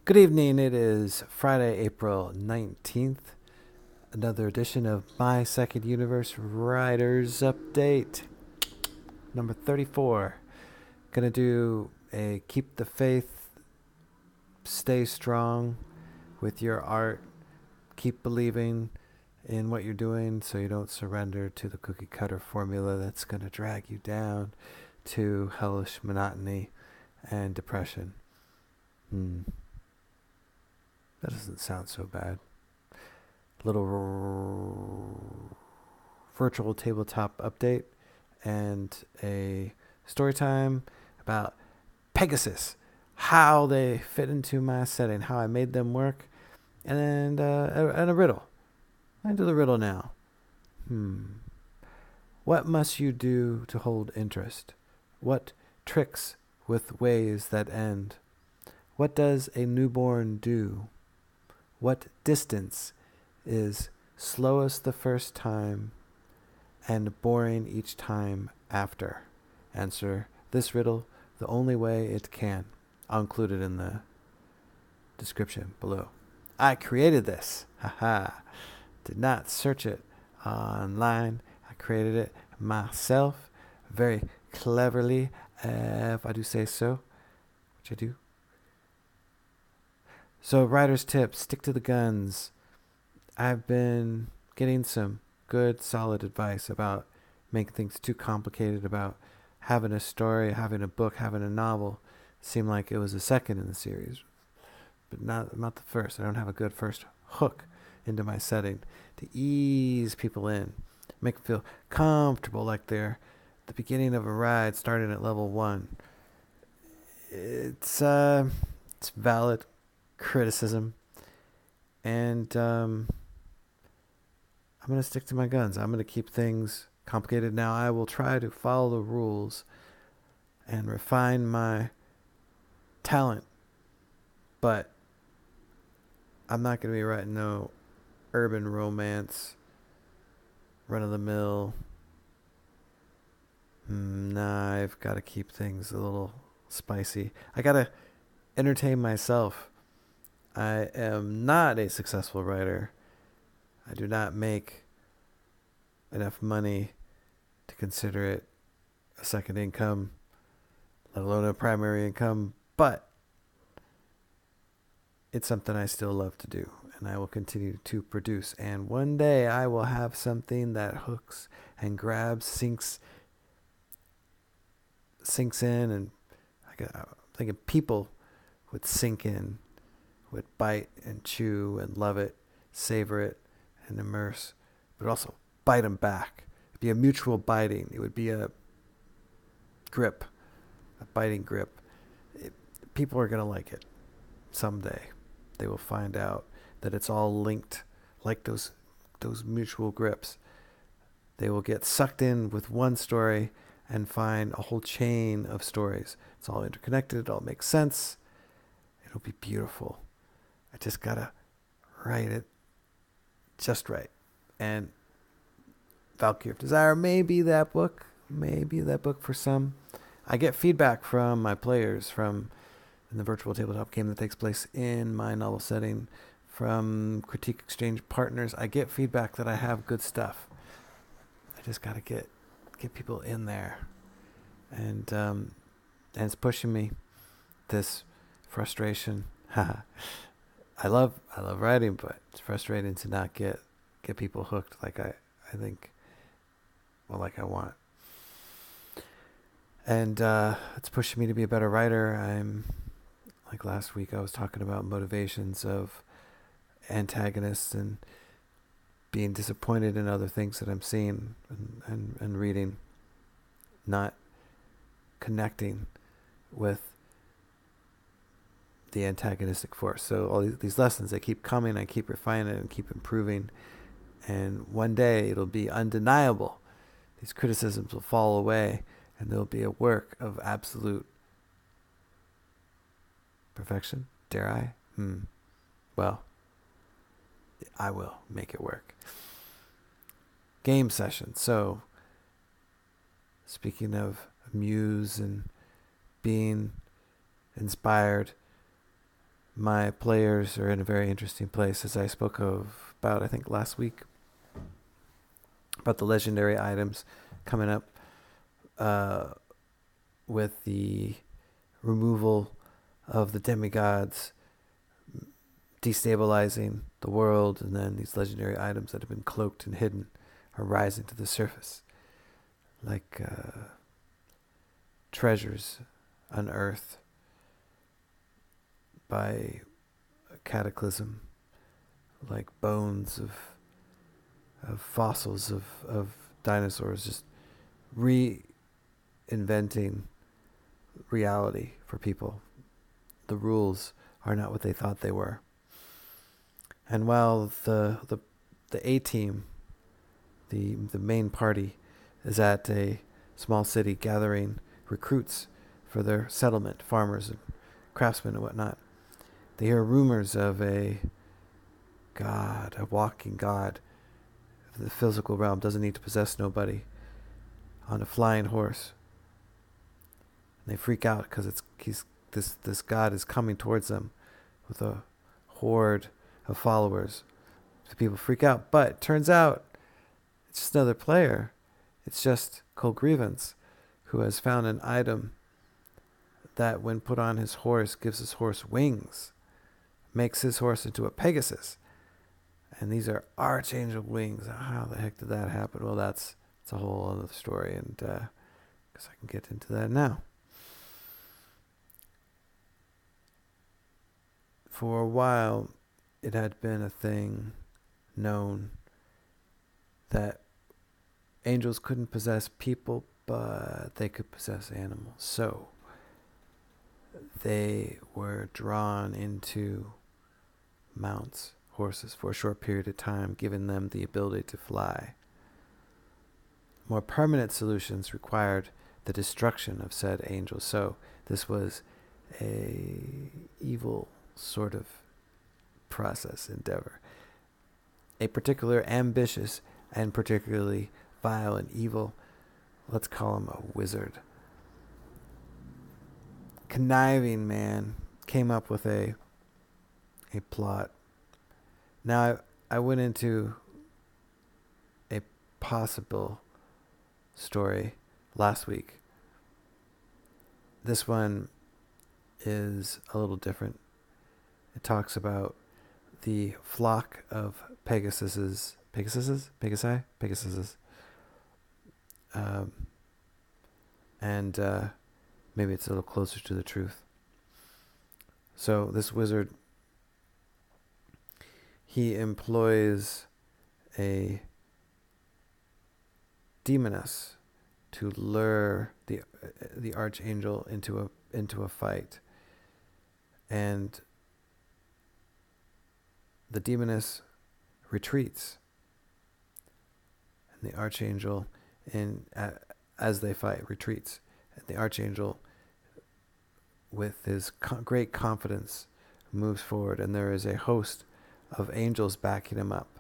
Good evening. It is Friday, April 19th. Another edition of My Second Universe Writers Update. Number 34. Gonna do a keep the faith, stay strong with your art, keep believing in what you're doing so you don't surrender to the cookie cutter formula that's gonna drag you down to hellish monotony and depression. That doesn't sound so bad. Little virtual tabletop update and a story time about Pegasus, how they fit into my setting, how I made them work, and a riddle. I do the riddle now. What must you do to hold interest? What tricks with ways that end? What does a newborn do? What distance is slowest the first time and boring each time after? Answer this riddle the only way it can. I'll include it in the description below. I created this. Haha. Did not search it online. I created it myself very cleverly, if I do say so, which I do. So, writer's tips, stick to the guns. I've been getting some good, solid advice about making things too complicated, about having a story, having a book, having a novel seem like it was the second in the series, but not the first. I don't have a good first hook into my setting to ease people in, make them feel comfortable like they're at the beginning of a ride starting at level 1. It's valid criticism, and I'm going to stick to my guns. I'm going to keep things complicated. Now, I will try to follow the rules and refine my talent, but I'm not going to be writing no urban romance, run-of-the-mill. Nah, I've got to keep things a little spicy. I got to entertain myself. I am not a successful writer. I do not make enough money to consider it a second income, let alone a primary income, but it's something I still love to do, and I will continue to produce. And one day I will have something that hooks and grabs, sinks in, and I'm thinking people would sink in, would bite and chew and love it, savor it, and immerse, but also bite them back. It'd be a mutual biting. It would be a grip, a biting grip. People are going to like it someday. They will find out that it's all linked like those mutual grips. They will get sucked in with one story and find a whole chain of stories. It's all interconnected. It all makes sense. It'll be beautiful. I just got to write it just right. And Valkyrie of Desire may be that book. Maybe that book for some. I get feedback from my players from in the virtual tabletop game that takes place in my novel setting, from critique exchange partners. I get feedback that I have good stuff. I just got to get people in there. And it's pushing me, this frustration. I love writing, but it's frustrating to not get people hooked like I think, well, like I want. And it's pushing me to be a better writer. I'm, like last week, I was talking about motivations of antagonists and being disappointed in other things that I'm seeing and reading, not connecting with the antagonistic force. So all these lessons, they keep coming. I keep refining it and keep improving. And one day it'll be undeniable. These criticisms will fall away, and there'll be a work of absolute perfection. Dare I? Well, I will make it work. Game session. So, speaking of muse and being inspired, my players are in a very interesting place, as I spoke of about, I think, last week, about the legendary items coming up with the removal of the demigods, destabilizing the world, and then these legendary items that have been cloaked and hidden are rising to the surface like treasures unearthed by a cataclysm, like bones of fossils of dinosaurs, just reinventing reality for people. The rules are not what they thought they were. And while the A team, the main party, is at a small city gathering recruits for their settlement, farmers and craftsmen and whatnot, they hear rumors of a god, a walking god of the physical realm, doesn't need to possess nobody, on a flying horse. And they freak out because this god is coming towards them with a horde of followers. The people freak out, but it turns out it's just another player. It's just Cole Grievance, who has found an item that, when put on his horse, gives his horse wings, makes his horse into a Pegasus. And these are archangel wings. How the heck did that happen? Well, it's a whole other story, and guess I can get into that now. For a while, it had been a thing known that angels couldn't possess people, but they could possess animals. So they were drawn into mounts, horses, for a short period of time, giving them the ability to fly. More permanent solutions required the destruction of said angels. So this was a evil sort of process, endeavor. A particular ambitious and particularly vile and evil, let's call him a wizard, conniving man, came up with a plot. Now, I went into a possible story last week. This one is a little different. It talks about the flock of Pegasi, and maybe it's a little closer to the truth. So this wizard, he employs a demoness to lure the archangel into a fight, and the demoness retreats, and the archangel, as they fight, retreats, and the archangel, with his great confidence, moves forward, and there is a host of angels backing him up.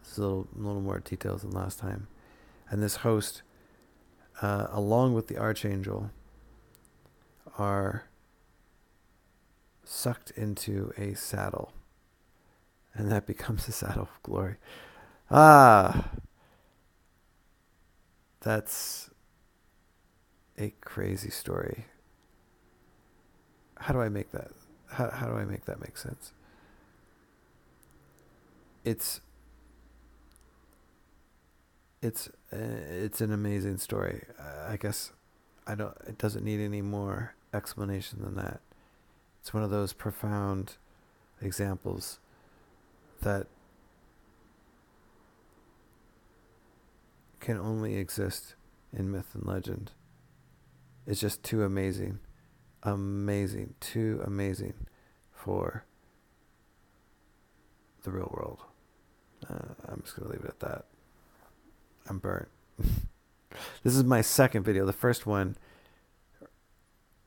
This is a little more details than last time. And this host, along with the archangel, are sucked into a saddle, and that becomes a saddle of glory. That's a crazy story. How do I make that? How do I make that make sense? It's an amazing story. I guess it doesn't need any more explanation than that. It's one of those profound examples that can only exist in myth and legend. It's just too amazing, too amazing for the real world. I'm just going to leave it at that. I'm burnt. This is my second video. The first one,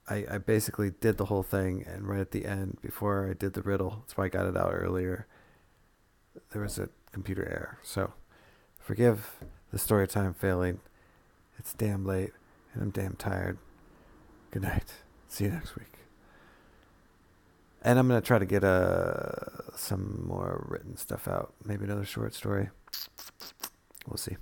I basically did the whole thing, and right at the end, before I did the riddle, that's why I got it out earlier, there was a computer error. So forgive the story time failing. It's damn late, and I'm damn tired. Good night. See you next week. And I'm going to try to get some more written stuff out. Maybe another short story. We'll see.